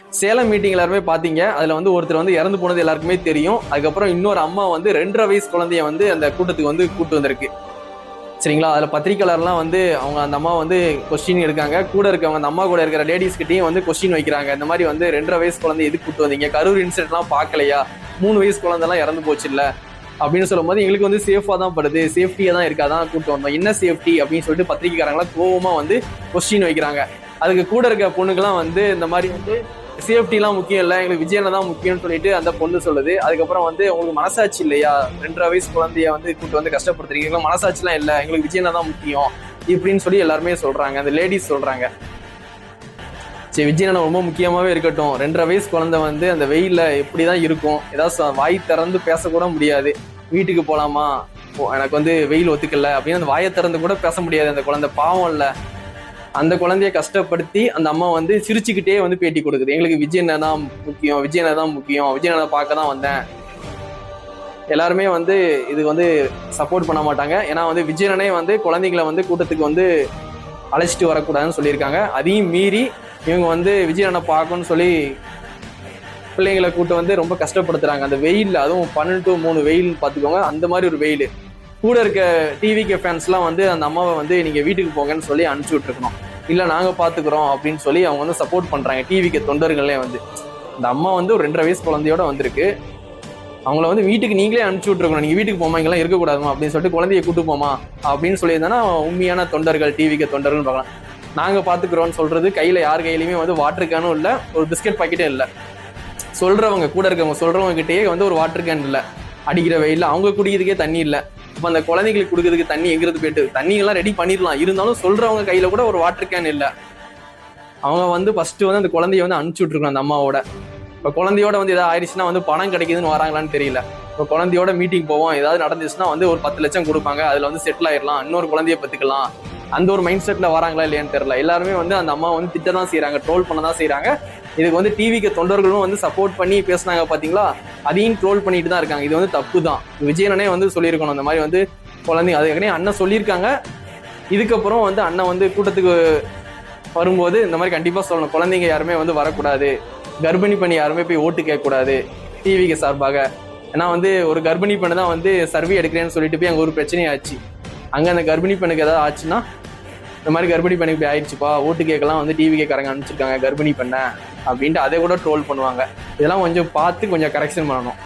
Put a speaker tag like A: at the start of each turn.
A: Salem meeting எல்லாருமே பாத்தீங்க. அதுல வந்து ஒருத்தர் வந்து இறந்து போனது எல்லாருக்குமே தெரியும். அதுக்கப்புறம் இன்னொரு அம்மா வந்து 2.5 வயசு குழந்தைய வந்து அந்த கூட்டத்துக்கு வந்து கூட்டு வந்திருக்கு. சரிங்களா? அதுல பத்திரிக்கையாளர்லாம் வந்து அவங்க அந்த அம்மா வந்து கொஸ்டின் எடுக்காங்க. கூட இருக்கவங்க அந்த அம்மா கூட இருக்கிற லேடிஸ் கிட்டையும் வந்து கொஸ்டின் வைக்கிறாங்க. இந்த மாதிரி வந்து 2.5 வயசு குழந்தை எதுக்கு கூட்டு வந்தீங்க? கரூர் இன்சிடென்ட் எல்லாம் பாக்கலையா? 3 வயசு குழந்தை எல்லாம் இறந்து போச்சு இல்ல அப்படின்னு சொல்லும் போது எங்களுக்கு வந்து சேஃபா தான் படுது, சேஃப்டியா தான் இருக்காதான் கூட்டு வந்தோம். என்ன சேஃப்டி அப்படின்னு சொல்லிட்டு பத்திரிக்கைக்காரங்களா கோவமா வந்து கொஸ்டின் வைக்கிறாங்க. அதுக்கு கூட இருக்க பொண்ணுக்கெல்லாம் வந்து இந்த மாதிரி வந்து சேஃப்டி எல்லாம் முக்கியம் இல்ல, எங்களுக்கு விஜயனை தான் முக்கியம்னு சொல்லிட்டு அந்த பொண்ணு சொல்லுது. அதுக்கப்புறம் வந்து உங்களுக்கு மனசாட்சி இல்லையா, 2.5 வயசு குழந்தைய வந்து கூட்டு வந்து கஷ்டப்படுத்துறீங்க, மனசாட்சி எல்லாம் இல்ல, எங்களுக்கு விஜயனை தான் முக்கியம் இப்படின்னு சொல்லி எல்லாருமே சொல்றாங்க. அந்த லேடிஸ் சொல்றாங்க. சரி, விஜயனை ரொம்ப முக்கியமாவே இருக்கட்டும். 2.5 வயசு குழந்தை வந்து அந்த வெயில்ல எப்படிதான் இருக்கும், ஏதாவது வாய் திறந்து பேசக்கூட முடியாது. வீட்டுக்கு போலாமா, எனக்கு வந்து வெயில் ஒத்துக்கல அப்படின்னு அந்த வாயை திறந்து கூட பேச முடியாது. அந்த குழந்தை பாவம் இல்ல, அந்த குழந்தைய கஷ்டப்படுத்தி அந்த அம்மா வந்து சிரிச்சுக்கிட்டே வந்து பேட்டி கொடுக்குது. எங்களுக்கு விஜயனை தான் முக்கியம், விஜயனை தான் முக்கியம், விஜயனை பார்க்க தான் வந்தேன். எல்லாருமே வந்து இது வந்து சப்போர்ட் பண்ண மாட்டாங்க. ஏன்னா வந்து விஜயனே வந்து குழந்தைங்களை வந்து கூட்டத்துக்கு வந்து அழைச்சிட்டு வரக்கூடாதுன்னு சொல்லியிருக்காங்க. அதையும் மீறி இவங்க வந்து விஜயனை பார்க்கணும்னு சொல்லி பிள்ளைங்களை கூட்டு வந்து ரொம்ப கஷ்டப்படுத்துறாங்க அந்த வெயில்ல. அதுவும் 12 to 3 வெயில் பார்த்துக்கோங்க. அந்த மாதிரி ஒரு வெயில். கூட இருக்க டிவிக்கு ஃபேன்ஸ்லாம் வந்து அந்த அம்மாவை வந்து நீங்க வீட்டுக்கு போங்கன்னு சொல்லி அனுப்பிச்சு விட்டுருக்கணும். இல்ல நாங்க பாத்துக்கிறோம் அப்படின்னு சொல்லி அவங்க வந்து சப்போர்ட் பண்றாங்க. டிவிக்கு தொண்டர்களே வந்து இந்த அம்மா வந்து ஒரு 2.5 வயசு குழந்தையோட வந்திருக்கு. அவங்கள வந்து வீட்டுக்கு நீங்களே அனுப்பிச்சு விட்டுருக்கணும். நீங்க வீட்டுக்கு போமா, இங்கெல்லாம் இருக்கக்கூடாதுமா அப்படின்னு சொல்லிட்டு குழந்தைய கூட்டு போமா அப்படின்னு சொல்லியிருந்தானா உண்மையான தொண்டர்கள், டிவிக்கு தொண்டர்கள் பார்க்கலாம். நாங்க பாத்துக்கிறோம்னு சொல்றது கையில யார் கையிலுமே வந்து வாட்டர் கேனும் இல்ல, ஒரு பிஸ்கெட் பாக்கெட்டும் இல்ல. சொல்றவங்க கூட இருக்கவங்க சொல்றவங்க கிட்டேயே வந்து ஒரு வாட்டர் கேன் இல்ல. அடிக்கிற வெயில்ல அவங்க குடிக்கிறதுக்கே தண்ணி இல்ல. இப்ப அந்த குழந்தைகளுக்கு கொடுக்கறதுக்கு தண்ணி எங்கிறது போயிட்டு, தண்ணி எல்லாம் ரெடி பண்ணிடலாம், இருந்தாலும் சொல்றவங்க கையில கூட ஒரு வாட்டர் கேன் இல்ல. அவங்க வந்து ஃபர்ஸ்ட் வந்து அந்த குழந்தைய வந்து அனுப்பிச்சு விட்டுருக்கணும் அந்த அம்மாவோட. இப்ப குழந்தையோட வந்து ஏதாவது ஆயிடுச்சுன்னா வந்து பணம் கிடைக்குதுன்னு வராங்களான்னு தெரியல. இப்போ குழந்தையோட மீட்டிங் போவோம், ஏதாவது நடந்துச்சுன்னா வந்து ஒரு 10 லட்சம் கொடுப்பாங்க, அதுல வந்து செட்டில் ஆயிடலாம், இன்னொரு குழந்தைய பத்துக்கலாம், அந்த ஒரு மைண்ட் செட்ல வராங்களா இல்லையான்னு தெரியல. எல்லாருமே வந்து அந்த அம்மா வந்து திட்ட தான் செய்யறாங்க, ட்ரோல் பண்ண தான் செய்யறாங்க. இதுக்கு வந்து டிவிக்கு தொண்டர்களும் வந்து சப்போர்ட் பண்ணி பேசினாங்க பாத்தீங்களா, அதையும் ட்ரோல் பண்ணிட்டு தான் இருக்காங்க. இது வந்து தப்பு தான். விஜயனே வந்து சொல்லியிருக்கணும் இந்த மாதிரி வந்து குழந்தைங்க, அது அண்ணன் சொல்லியிருக்காங்க. இதுக்கப்புறம் வந்து அண்ணன் வந்து கூட்டத்துக்கு வரும்போது இந்த மாதிரி கண்டிப்பா சொல்லணும், குழந்தைங்க யாருமே வந்து வரக்கூடாது, கர்ப்பிணி பெண் யாருமே போய் ஓட்டு கேட்கக்கூடாது டிவிக்கு சார்பாக. ஏன்னா வந்து ஒரு கர்ப்பிணி பெண்ணு தான் வந்து சர்வே எடுக்கிறேன்னு சொல்லிட்டு போய் அங்கே ஒரு பிரச்சனையும் ஆச்சு. அங்கே அந்த கர்ப்பிணி பெண்ணுக்கு ஏதாவது ஆச்சுன்னா இந்த மாதிரி கர்ப்பிணி பெண்ணுக்கு போய் ஆயிடுச்சுப்பா, ஓட்டு கேட்கலாம் வந்து டிவி கேட்கறாங்க அனுப்பிச்சிருக்காங்க கர்ப்பிணி பெண்ணை அப்படின்ட்டு அதை கூட ட்ரோல் பண்ணுவாங்க. இதெல்லாம் கொஞ்சம் பார்த்து கொஞ்சம் கரெக்ஷன் பண்ணணும்.